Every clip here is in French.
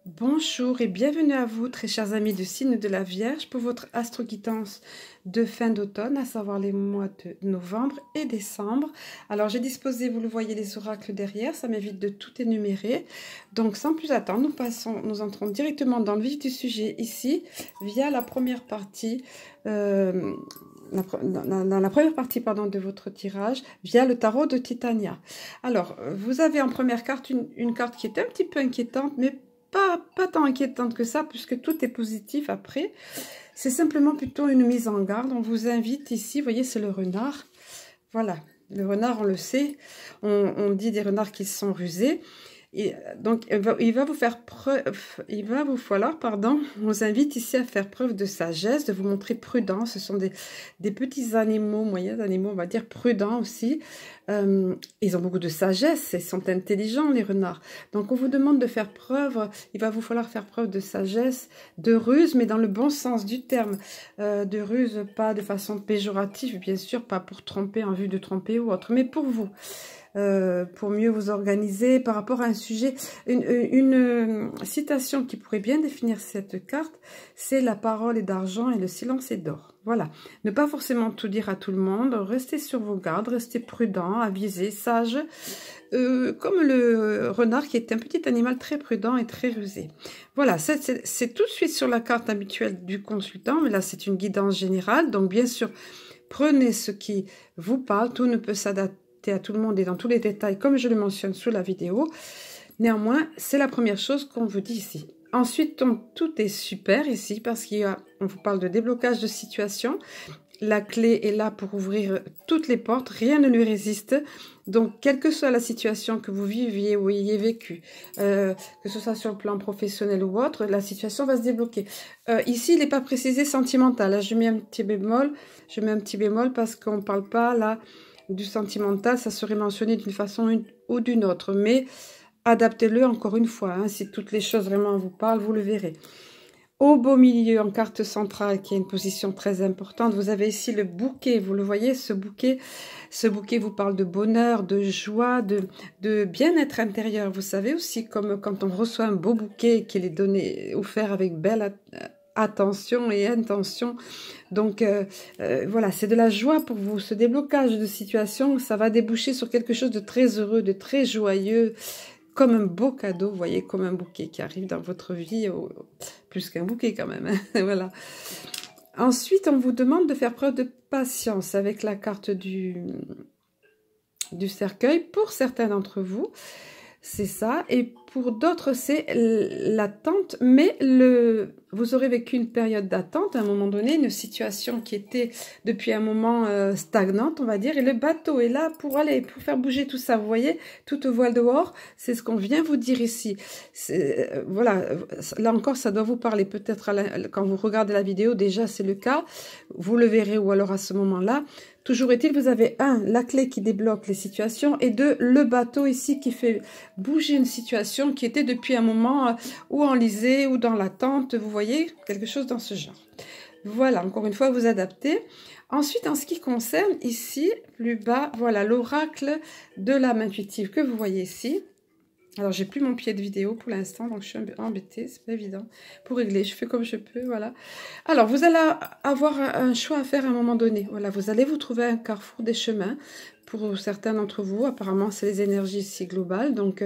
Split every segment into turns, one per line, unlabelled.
Bonjour et bienvenue à vous, très chers amis du signe de la Vierge, pour votre astro-guidance de fin d'automne, à savoir les mois de novembre et décembre. Alors, j'ai disposé, vous le voyez, les oracles derrière, ça m'évite de tout énumérer. Donc, sans plus attendre, nous entrons directement dans le vif du sujet ici, via la première partie, dans la première partie de votre tirage, via le tarot de Titania. Alors, vous avez en première carte une carte qui est un petit peu inquiétante, mais pas tant inquiétante que ça, puisque tout est positif après. C'est simplement plutôt une mise en garde. On vous invite ici, vous voyez, c'est le renard. Voilà, le renard, on le sait. On dit des renards qui sont rusés. Et donc, il va vous falloir, pardon, on vous invite ici à faire preuve de sagesse, de vous montrer prudent. Ce sont des petits animaux, moyens animaux, on va dire prudents aussi. Ils ont beaucoup de sagesse, ils sont intelligents, les renards. Donc, on vous demande de faire preuve, il va vous falloir faire preuve de sagesse, de ruse, mais dans le bon sens du terme. De ruse, pas de façon péjorative, bien sûr, pas pour tromper, en vue de tromper ou autre, mais pour vous. Pour mieux vous organiser par rapport à un sujet. Une citation qui pourrait bien définir cette carte, c'est la parole est d'argent et le silence est d'or. Voilà. Ne pas forcément tout dire à tout le monde, restez sur vos gardes, restez prudent, avisé, sage, comme le renard qui est un petit animal très prudent et très rusé. Voilà, c'est tout de suite sur la carte habituelle du consultant, mais là c'est une guidance générale, donc bien sûr, prenez ce qui vous parle, tout ne peut s'adapter à tout le monde et dans tous les détails comme je le mentionne sous la vidéo. Néanmoins, c'est la première chose qu'on vous dit ici. Ensuite, donc, tout est super ici parce on vous parle de déblocage de situation. La clé est là pour ouvrir toutes les portes, rien ne lui résiste. Donc, quelle que soit la situation que vous viviez ou ayez vécue, que ce soit sur le plan professionnel ou autre, la situation va se débloquer. Ici, il n'est pas précisé sentimental. Là, je mets un petit bémol parce qu'on ne parle pas là du sentimental, ça serait mentionné d'une façon ou d'une autre, mais adaptez-le encore une fois, hein, si toutes les choses vraiment vous parlent, vous le verrez. Au beau milieu, en carte centrale, qui est une position très importante, vous avez ici le bouquet, vous le voyez, ce bouquet vous parle de bonheur, de joie, de bien-être intérieur. Vous savez aussi, comme quand on reçoit un beau bouquet, qu'il est donné, offert avec belle attention et intention. Donc, voilà, c'est de la joie pour vous. Ce déblocage de situation, ça va déboucher sur quelque chose de très heureux, de très joyeux, comme un beau cadeau, vous voyez, comme un bouquet qui arrive dans votre vie, plus qu'un bouquet quand même, hein, voilà. Ensuite, on vous demande de faire preuve de patience avec la carte du cercueil, pour certains d'entre vous. C'est ça, et pour d'autres, c'est l'attente, mais vous aurez vécu une période d'attente à un moment donné, une situation qui était depuis un moment stagnante, on va dire, et le bateau est là pour faire bouger tout ça, vous voyez, toute voile dehors, c'est ce qu'on vient vous dire ici. Voilà, là encore, ça doit vous parler, peut-être quand vous regardez la vidéo, déjà c'est le cas, vous le verrez, ou alors à ce moment-là. Toujours est-il, vous avez la clé qui débloque les situations, et le bateau ici qui fait bouger une situation qui était depuis un moment ou enlisée ou dans l'attente, vous voyez, quelque chose dans ce genre. Voilà, encore une fois, vous adaptez. Ensuite, en ce qui concerne ici, plus bas, voilà l'oracle de l'âme intuitive que vous voyez ici. Alors, j'ai plus mon pied de vidéo pour l'instant, donc je suis embêtée, c'est pas évident. Pour régler, je fais comme je peux, voilà. Alors, vous allez avoir un choix à faire à un moment donné. Voilà, vous allez vous trouver à un carrefour des chemins. Pour certains d'entre vous, apparemment, c'est les énergies ici globales, donc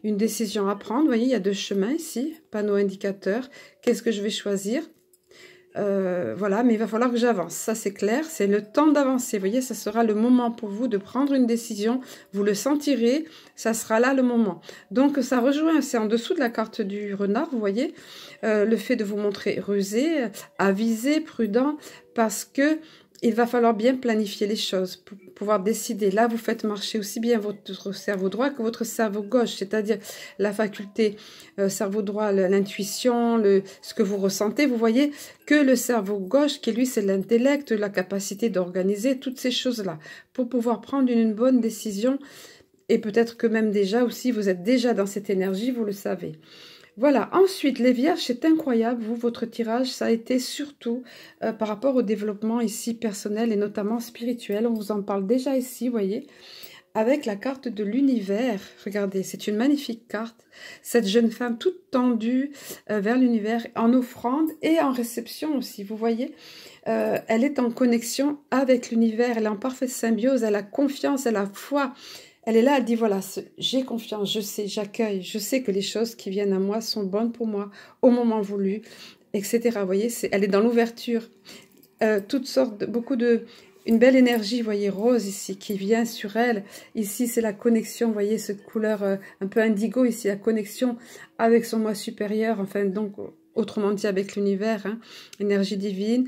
une décision à prendre. Vous voyez, il y a 2 chemins ici, panneau indicateur. Qu'est-ce que je vais choisir ? Voilà, mais il va falloir que j'avance, ça c'est clair, c'est le temps d'avancer, vous voyez, ça sera le moment pour vous de prendre une décision, vous le sentirez, ça sera là le moment. Donc ça rejoint, c'est en dessous de la carte du renard, vous voyez, le fait de vous montrer rusé, avisé, prudent, parce que il va falloir bien planifier les choses pour pouvoir décider. Là, vous faites marcher aussi bien votre cerveau droit que votre cerveau gauche, c'est-à-dire la faculté cerveau droit, l'intuition, ce que vous ressentez, vous voyez, que le cerveau gauche, qui lui, c'est l'intellect, la capacité d'organiser toutes ces choses-là pour pouvoir prendre une bonne décision. Et peut-être que même déjà aussi, vous êtes déjà dans cette énergie, vous le savez. Voilà, ensuite, les vierges, c'est incroyable, vous, votre tirage, ça a été surtout par rapport au développement ici personnel et notamment spirituel. On vous en parle déjà ici, vous voyez, avec la carte de l'univers. Regardez, c'est une magnifique carte. Cette jeune femme toute tendue vers l'univers, en offrande et en réception aussi, vous voyez. Elle est en connexion avec l'univers, elle est en parfaite symbiose, elle a confiance, elle a foi. Elle est là, elle dit voilà, j'ai confiance, je sais, j'accueille, je sais que les choses qui viennent à moi sont bonnes pour moi, au moment voulu, etc. Vous voyez, elle est dans l'ouverture. Toutes sortes, une belle énergie, vous voyez, rose ici, qui vient sur elle. Ici, c'est la connexion, vous voyez, cette couleur un peu indigo, ici, la connexion avec son moi supérieur, enfin, donc, autrement dit, avec l'univers, hein, énergie divine.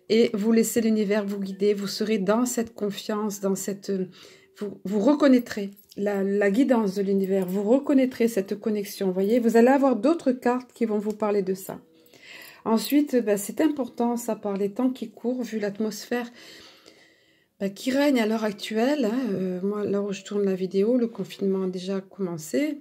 Et vous laissez l'univers vous guider, vous serez dans cette confiance, dans cette... Vous reconnaîtrez la guidance de l'univers, vous reconnaîtrez cette connexion, vous voyez. Vous allez avoir d'autres cartes qui vont vous parler de ça. Ensuite, c'est important, ça, par les temps qui courent, vu l'atmosphère qui règne à l'heure actuelle. Hein, moi, là où je tourne la vidéo, le confinement a déjà commencé.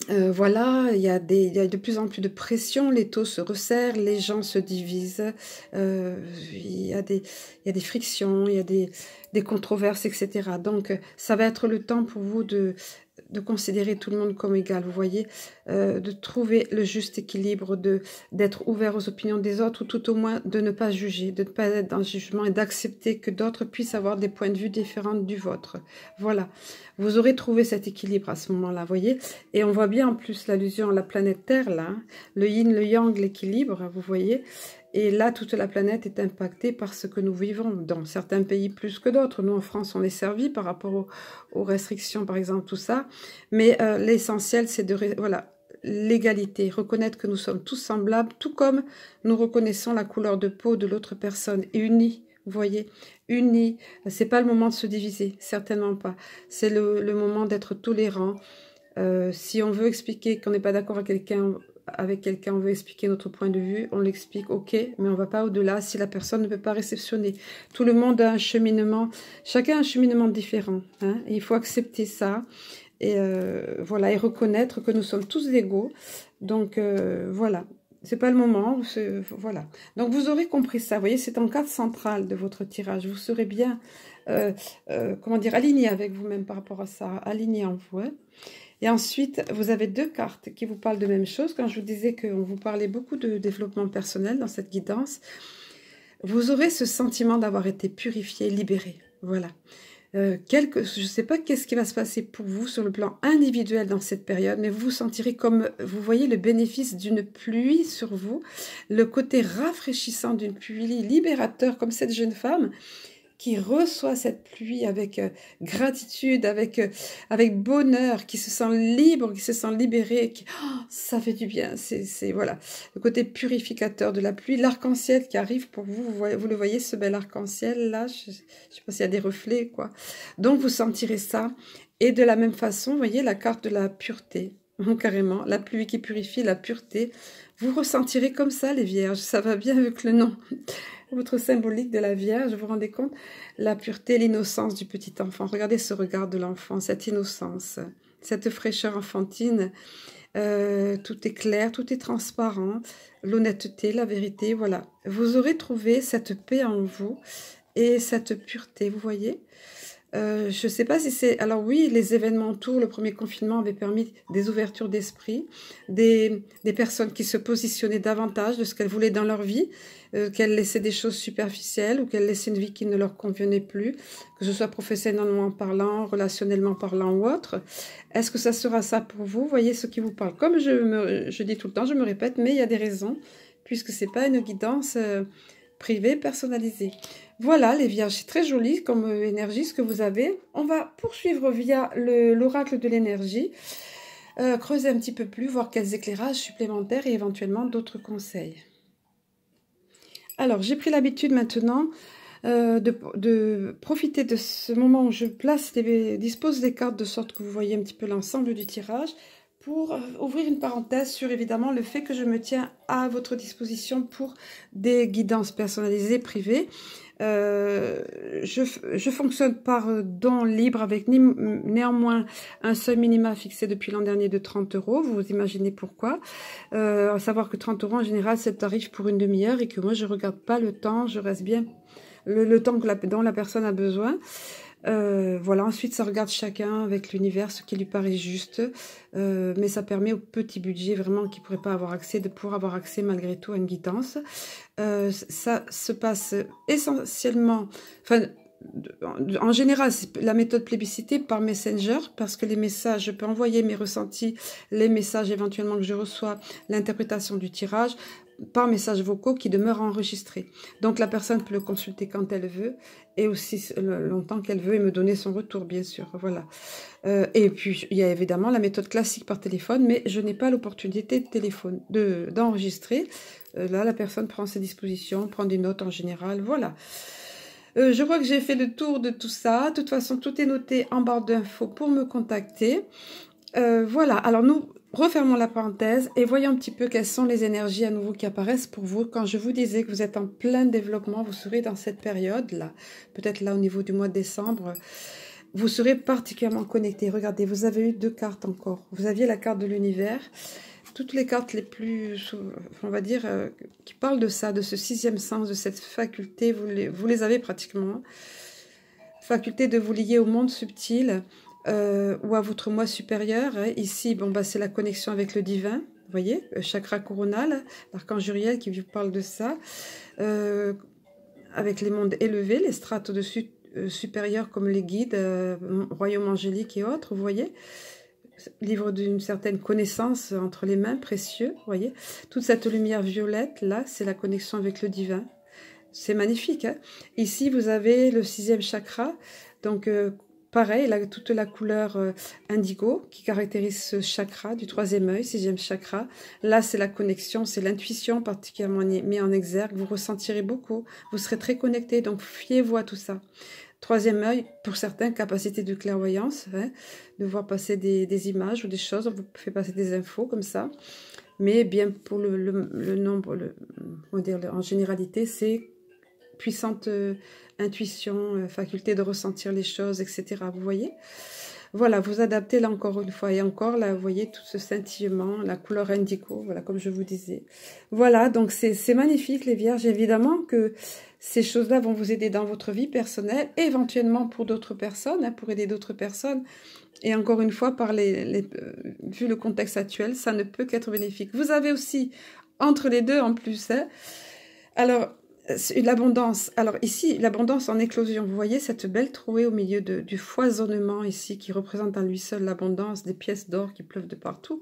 Voilà, il y a de plus en plus de pression, les taux se resserrent, les gens se divisent, il y a des frictions, il y a des controverses, etc. Donc, ça va être le temps pour vous de considérer tout le monde comme égal, vous voyez, de trouver le juste équilibre, d'être ouvert aux opinions des autres, ou tout au moins de ne pas juger, de ne pas être dans le jugement et d'accepter que d'autres puissent avoir des points de vue différents du vôtre. Voilà, vous aurez trouvé cet équilibre à ce moment-là, vous voyez, et on voit bien en plus l'allusion à la planète Terre, là, hein, le yin, le yang, l'équilibre, vous voyez. Et là, toute la planète est impactée par ce que nous vivons, dans certains pays plus que d'autres. Nous, en France, on est servi par rapport aux restrictions, par exemple, tout ça. Mais l'essentiel, c'est voilà, l'égalité, reconnaître que nous sommes tous semblables, tout comme nous reconnaissons la couleur de peau de l'autre personne, et unis, vous voyez, unis. C'est pas le moment de se diviser, certainement pas. C'est le moment d'être tolérant. Si on veut expliquer qu'on n'est pas d'accord avec quelqu'un, on veut expliquer notre point de vue, on l'explique, ok, mais on ne va pas au-delà si la personne ne peut pas réceptionner. Tout le monde a un cheminement, chacun a un cheminement différent, hein, et il faut accepter ça, et voilà, et reconnaître que nous sommes tous égaux, donc voilà. C'est pas le moment, voilà. Donc vous aurez compris ça, vous voyez, c'est en carte centrale de votre tirage, vous serez bien, comment dire, aligné avec vous-même par rapport à ça, aligné en vous, hein. Et ensuite, vous avez deux cartes qui vous parlent de même chose. Quand je vous disais qu'on vous parlait beaucoup de développement personnel dans cette guidance, vous aurez ce sentiment d'avoir été purifié, libéré. Voilà. Je ne sais pas qu'est-ce qui va se passer pour vous sur le plan individuel dans cette période, mais vous vous sentirez comme, vous voyez le bénéfice d'une pluie sur vous, le côté rafraîchissant d'une pluie libérateur comme cette jeune femme, qui reçoit cette pluie avec gratitude, avec bonheur, qui se sent libre, qui se sent libéré, ça fait du bien. C'est voilà, le côté purificateur de la pluie, l'arc-en-ciel qui arrive pour vous, vous le voyez, ce bel arc-en-ciel là, je ne sais pas s'il y a des reflets, quoi. Donc vous sentirez ça, et de la même façon, vous voyez la carte de la pureté, carrément, la pluie qui purifie, la pureté, vous ressentirez comme ça les vierges, ça va bien avec le nom. Votre symbolique de la Vierge, vous vous rendez compte? La pureté, l'innocence du petit enfant. Regardez ce regard de l'enfant, cette innocence, cette fraîcheur enfantine. Tout est clair, tout est transparent. L'honnêteté, la vérité, voilà. Vous aurez trouvé cette paix en vous et cette pureté, vous voyez? Je ne sais pas si c'est... Alors oui, les événements autour, le premier confinement avait permis des ouvertures d'esprit, des personnes qui se positionnaient davantage de ce qu'elles voulaient dans leur vie, qu'elles laissaient des choses superficielles ou qu'elles laissaient une vie qui ne leur convenait plus, que ce soit professionnellement parlant, relationnellement parlant ou autre. Est-ce que ça sera ça pour vous? Voyez ce qui vous parle. Comme je dis tout le temps, je me répète, mais il y a des raisons, puisque ce n'est pas une guidance privée, personnalisée. Voilà les vierges, c'est très joli comme énergie ce que vous avez. On va poursuivre via l'oracle de l'énergie, creuser un petit peu plus, voir quels éclairages supplémentaires et éventuellement d'autres conseils. Alors, j'ai pris l'habitude maintenant de profiter de ce moment où je dispose des cartes de sorte que vous voyez un petit peu l'ensemble du tirage, pour ouvrir une parenthèse sur évidemment le fait que je me tiens à votre disposition pour des guidances personnalisées privées. Je fonctionne par don libre avec néanmoins un seuil minima fixé depuis l'an dernier de 30 €. Vous imaginez pourquoi. À savoir que 30 € en général c'est le tarif pour une demi-heure et que moi je regarde pas le temps, je reste bien le temps dont la personne a besoin. Voilà, ensuite ça regarde chacun avec l'univers ce qui lui paraît juste, mais ça permet au petit budget vraiment qui ne pourrait pas avoir accès de pouvoir avoir accès malgré tout à une guidance. Ça se passe essentiellement, enfin en général, c'est la méthode plébiscitée par Messenger, parce que les messages, je peux envoyer mes ressentis, les messages éventuellement que je reçois, l'interprétation du tirage, par messages vocaux qui demeurent enregistrés. Donc la personne peut le consulter quand elle veut, et aussi longtemps qu'elle veut, et me donner son retour, bien sûr. Voilà. Et puis, il y a évidemment la méthode classique par téléphone, mais je n'ai pas l'opportunité d'enregistrer. Là, la personne prend ses dispositions, prend des notes en général, voilà. Je crois que j'ai fait le tour de tout ça. De toute façon, tout est noté en barre d'infos pour me contacter. Voilà, alors nous refermons la parenthèse et voyons un petit peu quelles sont les énergies à nouveau qui apparaissent pour vous. Quand je vous disais que vous êtes en plein développement, vous serez dans cette période-là, peut-être là au niveau du mois de décembre, vous serez particulièrement connecté. Regardez, vous avez eu 2 cartes encore. Vous aviez la carte de l'univers. Toutes les cartes les plus, on va dire, qui parlent de ça, de ce 6e sens, de cette faculté, vous les avez pratiquement. Faculté de vous lier au monde subtil ou à votre moi supérieur. Ici, bon, bah, c'est la connexion avec le divin, vous voyez, chakra coronal, l'archange Uriel qui vous parle de ça, avec les mondes élevés, les strates au-dessus supérieurs comme les guides, royaume angélique et autres, vous voyez. Livre d'une certaine connaissance entre les mains, précieux, vous voyez. Toute cette lumière violette, là, c'est la connexion avec le divin. C'est magnifique, hein. Ici, vous avez le 6e chakra, donc pareil, là, toute la couleur indigo qui caractérise ce chakra du 3e œil, 6e chakra. Là, c'est la connexion, c'est l'intuition particulièrement mise en exergue. Vous ressentirez beaucoup, vous serez très connecté, donc fiez-vous à tout ça. 3e œil, pour certains, capacité de clairvoyance, hein, de voir passer des images ou des choses, on vous fait passer des infos comme ça. Mais bien pour le nombre, on va dire, en généralité, c'est puissante intuition, faculté de ressentir les choses, etc. Vous voyez? Voilà, vous adaptez là encore une fois et encore, là, vous voyez tout ce scintillement, la couleur indigo, voilà, comme je vous disais. Voilà, donc c'est magnifique les vierges, évidemment que ces choses-là vont vous aider dans votre vie personnelle, et éventuellement pour d'autres personnes, hein, pour aider d'autres personnes. Et encore une fois, vu le contexte actuel, ça ne peut qu'être bénéfique. Vous avez aussi, entre les deux en plus, hein, alors, l'abondance. Alors ici, l'abondance en éclosion. Vous voyez cette belle trouée au milieu du foisonnement ici, qui représente en lui seul l'abondance, des pièces d'or qui pleuvent de partout.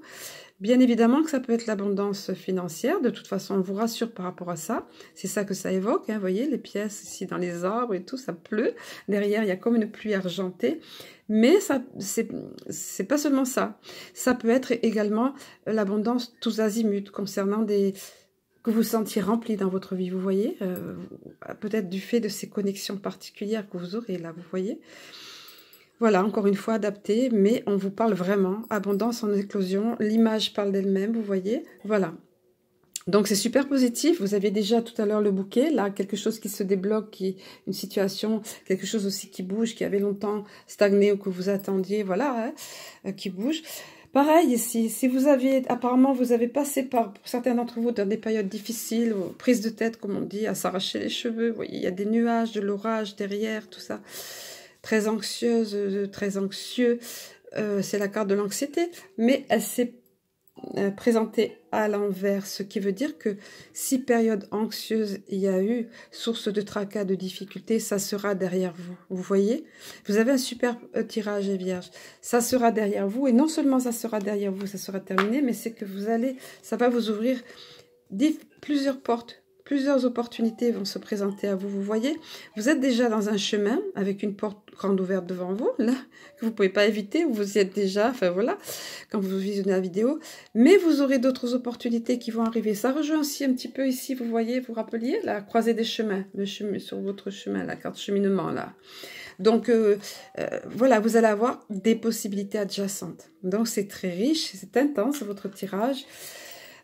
Bien évidemment que ça peut être l'abondance financière. De toute façon, on vous rassure par rapport à ça. C'est ça que ça évoque. Hein, vous voyez, les pièces ici dans les arbres et tout, ça pleut. Derrière, il y a comme une pluie argentée. Mais ça, c'est pas seulement ça. Ça peut être également l'abondance tous azimuts concernant que vous sentiez rempli dans votre vie, vous voyez, peut-être du fait de ces connexions particulières que vous aurez là, vous voyez. Voilà, encore une fois, adapté, mais on vous parle vraiment, abondance en éclosion, l'image parle d'elle-même, vous voyez, voilà. Donc c'est super positif, vous aviez déjà tout à l'heure le bouquet, là, quelque chose qui se débloque, une situation, quelque chose aussi qui bouge, qui avait longtemps stagné ou que vous attendiez, voilà, hein, qui bouge. Pareil ici, si vous aviez, apparemment vous avez passé pour certains d'entre vous, dans des périodes difficiles, prises de tête comme on dit, à s'arracher les cheveux, vous voyez, il y a des nuages, de l'orage derrière, tout ça, très anxieuse, très anxieux, c'est la carte de l'anxiété, mais elle s'est présentée à l'envers, ce qui veut dire que si période anxieuse il y a eu, source de tracas, de difficultés, ça sera derrière vous. Vous voyez, vous avez un super tirage les vierges, ça sera derrière vous, et non seulement ça sera derrière vous, ça sera terminé, mais c'est que ça va vous ouvrir plusieurs portes. Plusieurs opportunités vont se présenter à vous, vous voyez. Vous êtes déjà dans un chemin avec une porte grande ouverte devant vous, là, que vous ne pouvez pas éviter, vous y êtes déjà, enfin voilà, quand vous visionnez la vidéo. Mais vous aurez d'autres opportunités qui vont arriver. Ça rejoint aussi un petit peu ici, vous voyez, vous rappeliez, la croisée des chemins, sur votre chemin, la carte cheminement, là. Donc, voilà, vous allez avoir des possibilités adjacentes. Donc, c'est très riche, c'est intense, votre tirage.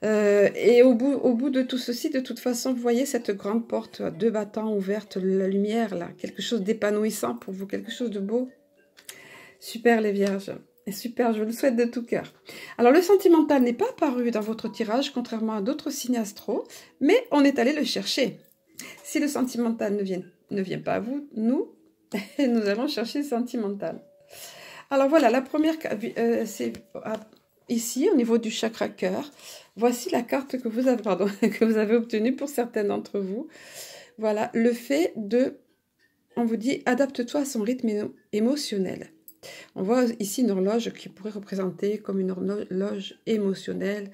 Et au bout de tout ceci, de toute façon, vous voyez cette grande porte, 2 battants ouvertes, la lumière, là, quelque chose d'épanouissant pour vous, quelque chose de beau. Super les vierges, et super, je vous le souhaite de tout cœur. Alors le sentimental n'est pas apparu dans votre tirage, contrairement à d'autres signes astro, mais on est allé le chercher. Si le sentimental ne vient pas à vous, nous, Et nous allons chercher sentimental. Alors voilà, la première, c'est ici, au niveau du chakra cœur. Voici la carte que vous avez, pardon, que vous avez obtenue pour certains d'entre vous. Voilà, le fait de, on vous dit, adapte-toi à son rythme émotionnel. On voit ici une horloge qui pourrait représenter comme une horloge émotionnelle,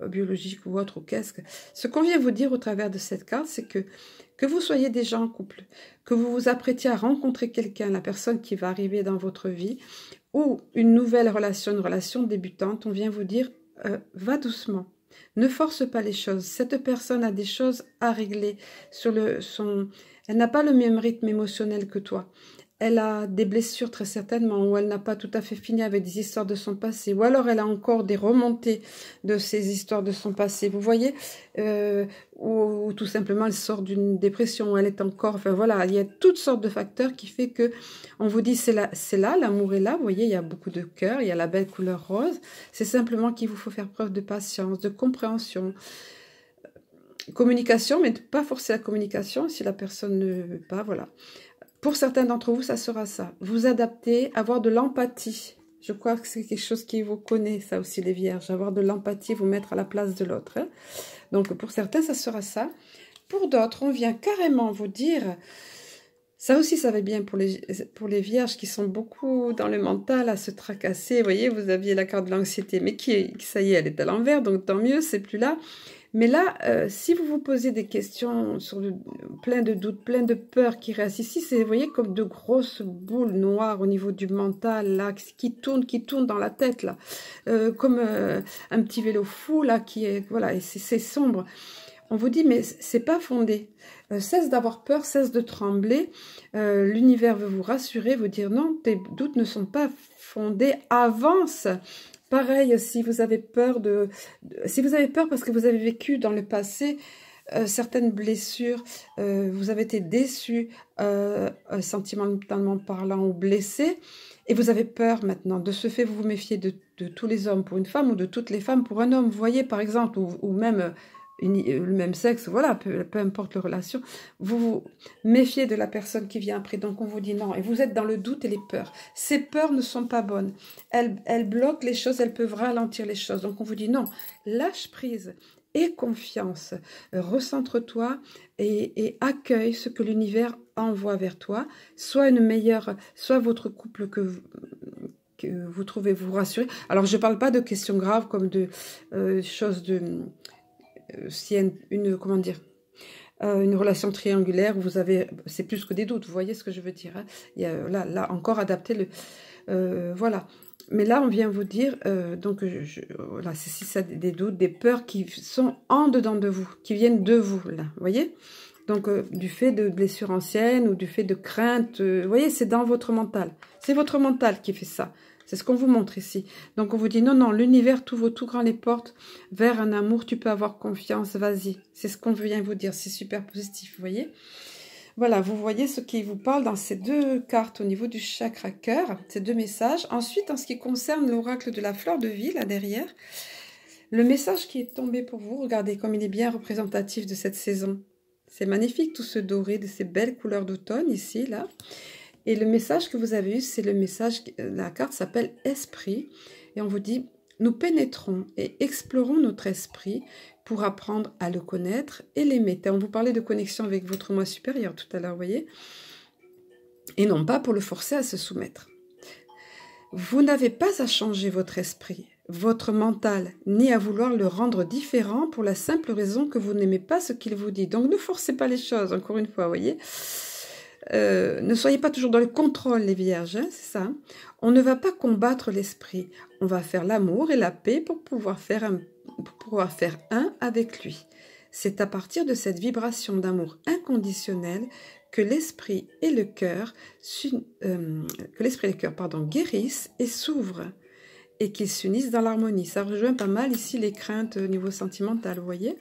biologique ou autre, ou qu'est-ce que... Ce qu'on vient vous dire au travers de cette carte, c'est que vous soyez déjà en couple, que vous vous apprêtiez à rencontrer quelqu'un, la personne qui va arriver dans votre vie, ou une nouvelle relation, une relation débutante, on vient vous dire, va doucement. Ne force pas les choses. Cette personne a des choses à régler sur elle n'a pas le même rythme émotionnel que toi. Elle a des blessures très certainement, ou elle n'a pas tout à fait fini avec des histoires de son passé, ou alors elle a encore des remontées de ces histoires de son passé, vous voyez, ou tout simplement elle sort d'une dépression, ou elle est encore, enfin voilà, il y a toutes sortes de facteurs qui fait que on vous dit c'est là, l'amour est là, vous voyez, il y a beaucoup de cœur, il y a la belle couleur rose, c'est simplement qu'il vous faut faire preuve de patience, de compréhension, communication, mais pas forcer la communication si la personne ne veut pas, voilà. Pour certains d'entre vous, ça sera ça. Vous adapter, avoir de l'empathie. Je crois que c'est quelque chose qui vous connaît, ça aussi, les vierges. Avoir de l'empathie, vous mettre à la place de l'autre. Hein. Donc, pour certains, ça sera ça. Pour d'autres, on vient carrément vous dire... Ça aussi, ça va bien pour les vierges qui sont beaucoup dans le mental, à se tracasser. Vous voyez, vous aviez la carte de l'anxiété, mais ça y est, elle est à l'envers, donc tant mieux, c'est plus là. Mais là, si vous vous posez des questions sur plein de doutes, plein de peurs qui restent ici, c'est, vous voyez, comme de grosses boules noires au niveau du mental, là, qui tournent dans la tête, là. Comme un petit vélo fou, là, qui est, voilà, et c'est sombre. On vous dit, mais c'est pas fondé. Cesse d'avoir peur, cesse de trembler. L'univers veut vous rassurer, vous dire non, tes doutes ne sont pas fondés, avance. Pareil, si vous avez peur si vous avez peur parce que vous avez vécu dans le passé certaines blessures, vous avez été déçu sentimentalement parlant ou blessé, et vous avez peur maintenant. De ce fait, vous vous méfiez de tous les hommes pour une femme ou de toutes les femmes pour un homme. Vous voyez, par exemple, ou même... le même sexe, voilà, peu importe la relation, vous vous méfiez de la personne qui vient après, donc on vous dit non, et vous êtes dans le doute et les peurs. Ces peurs ne sont pas bonnes, elles bloquent les choses, elles peuvent ralentir les choses, donc on vous dit non, lâche prise, aie confiance, recentre-toi et accueille ce que l'univers envoie vers toi, soit votre couple que vous trouvez vous rassurer. Alors je ne parle pas de questions graves comme de choses de... s'il y a comment dire, une relation triangulaire où vous avez, c'est plus que des doutes, vous voyez ce que je veux dire, hein. Il y a, là encore adapter voilà. Mais là on vient vous dire, donc voilà, c'est si ça des doutes, des peurs qui sont en dedans de vous, qui viennent de vous, là, vous voyez. Donc du fait de blessures anciennes ou du fait de craintes, vous voyez, c'est dans votre mental. C'est votre mental qui fait ça. C'est ce qu'on vous montre ici. Donc, on vous dit, non, non, l'univers t'ouvre tout grand les portes vers un amour, tu peux avoir confiance, vas-y. C'est ce qu'on vient vous dire, c'est super positif, vous voyez. Voilà, vous voyez ce qui vous parle dans ces deux cartes au niveau du chakra cœur, ces deux messages. Ensuite, en ce qui concerne l'oracle de la fleur de vie, là derrière, le message qui est tombé pour vous, regardez comme il est bien représentatif de cette saison. C'est magnifique, tout ce doré de ces belles couleurs d'automne ici, là. Et le message que vous avez eu, c'est le message, la carte s'appelle Esprit. Et on vous dit, nous pénétrons et explorons notre esprit pour apprendre à le connaître et l'aimer. On vous parlait de connexion avec votre moi supérieur tout à l'heure, vous voyez. Et non pas pour le forcer à se soumettre. Vous n'avez pas à changer votre esprit, votre mental, ni à vouloir le rendre différent pour la simple raison que vous n'aimez pas ce qu'il vous dit. Donc ne forcez pas les choses, encore une fois, vous voyez. Ne soyez pas toujours dans le contrôle, les vierges, hein, c'est ça. On ne va pas combattre l'esprit. On va faire l'amour et la paix pour pouvoir faire un avec lui. C'est à partir de cette vibration d'amour inconditionnel que l'esprit et le cœur, guérissent et s'ouvrent et qu'ils s'unissent dans l'harmonie. Ça rejoint pas mal ici les craintes au niveau sentimental, vous voyez.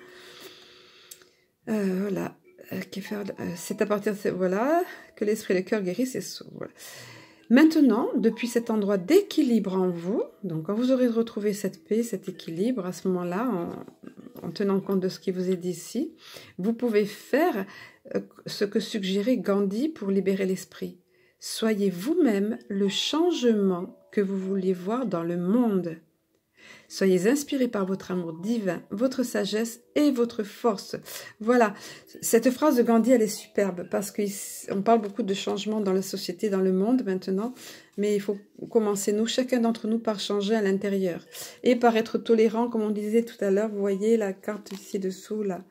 Voilà. C'est à partir de voilà que l'esprit et le cœur guérissent et s'ouvrent. Voilà. Maintenant, depuis cet endroit d'équilibre en vous, donc quand vous aurez retrouvé cette paix, cet équilibre, à ce moment-là, en tenant compte de ce qui vous est dit ici, vous pouvez faire ce que suggérait Gandhi pour libérer l'esprit. Soyez vous-même le changement que vous voulez voir dans le monde. Soyez inspirés par votre amour divin, votre sagesse et votre force. Voilà, cette phrase de Gandhi, elle est superbe parce qu'on parle beaucoup de changements dans la société, dans le monde maintenant, mais il faut commencer, nous, chacun d'entre nous, par changer à l'intérieur et par être tolérant, comme on disait tout à l'heure. Vous voyez la carte ici dessous, là.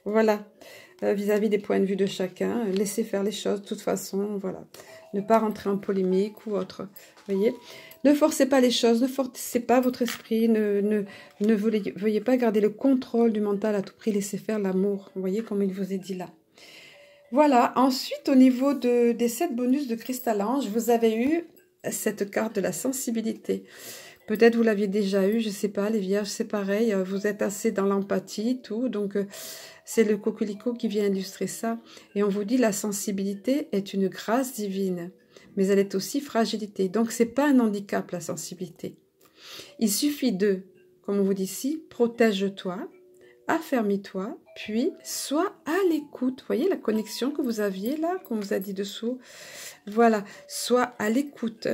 Voilà, vis-à-vis des points de vue de chacun, laissez faire les choses de toute façon, voilà. Ne pas rentrer en polémique ou autre, vous voyez. Ne forcez pas les choses, ne forcez pas votre esprit, ne veuillez pas garder le contrôle du mental à tout prix, laissez faire l'amour. Vous voyez comme il vous est dit là. Voilà, ensuite au niveau des 7 bonus de Cristal Ange, vous avez eu cette carte de la sensibilité. Peut-être vous l'aviez déjà eu, je ne sais pas, les vierges, c'est pareil, vous êtes assez dans l'empathie, tout, donc c'est le coquelicot qui vient illustrer ça. Et on vous dit la sensibilité est une grâce divine, mais elle est aussi fragilité. Donc, ce n'est pas un handicap, la sensibilité. Il suffit de, comme on vous dit ici, protège-toi, affermis-toi, puis sois à l'écoute. Vous voyez la connexion que vous aviez là, qu'on vous a dit dessous. Voilà, sois à l'écoute,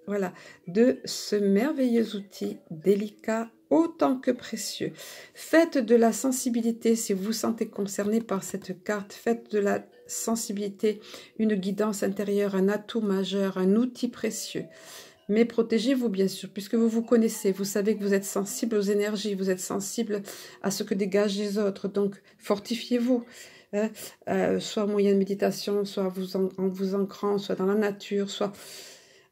voilà, de ce merveilleux outil délicat, autant que précieux. Faites de la sensibilité, si vous vous sentez concerné par cette carte, faites de la sensibilité une guidance intérieure, un atout majeur, un outil précieux. Mais protégez-vous bien sûr, puisque vous vous connaissez, vous savez que vous êtes sensible aux énergies, vous êtes sensible à ce que dégagent les autres, donc fortifiez-vous. Soit au moyen de méditation, soit en vous ancrant, soit dans la nature, soit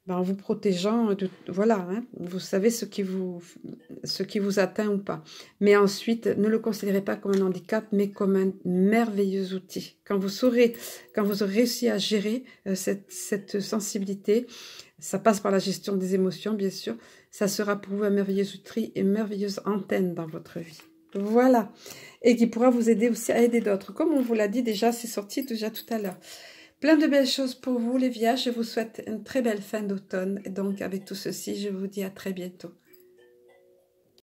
en vous protégeant, voilà, hein, vous savez ce qui vous atteint ou pas. Mais ensuite, ne le considérez pas comme un handicap, mais comme un merveilleux outil. Quand vous aurez réussi à gérer cette sensibilité, ça passe par la gestion des émotions, bien sûr, ça sera pour vous un merveilleux outil et une merveilleuse antenne dans votre vie. Voilà, et qui pourra vous aider aussi à aider d'autres. Comme on vous l'a dit déjà, c'est sorti déjà tout à l'heure. Plein de belles choses pour vous les vierges, je vous souhaite une très belle fin d'automne. Et donc avec tout ceci, je vous dis à très bientôt.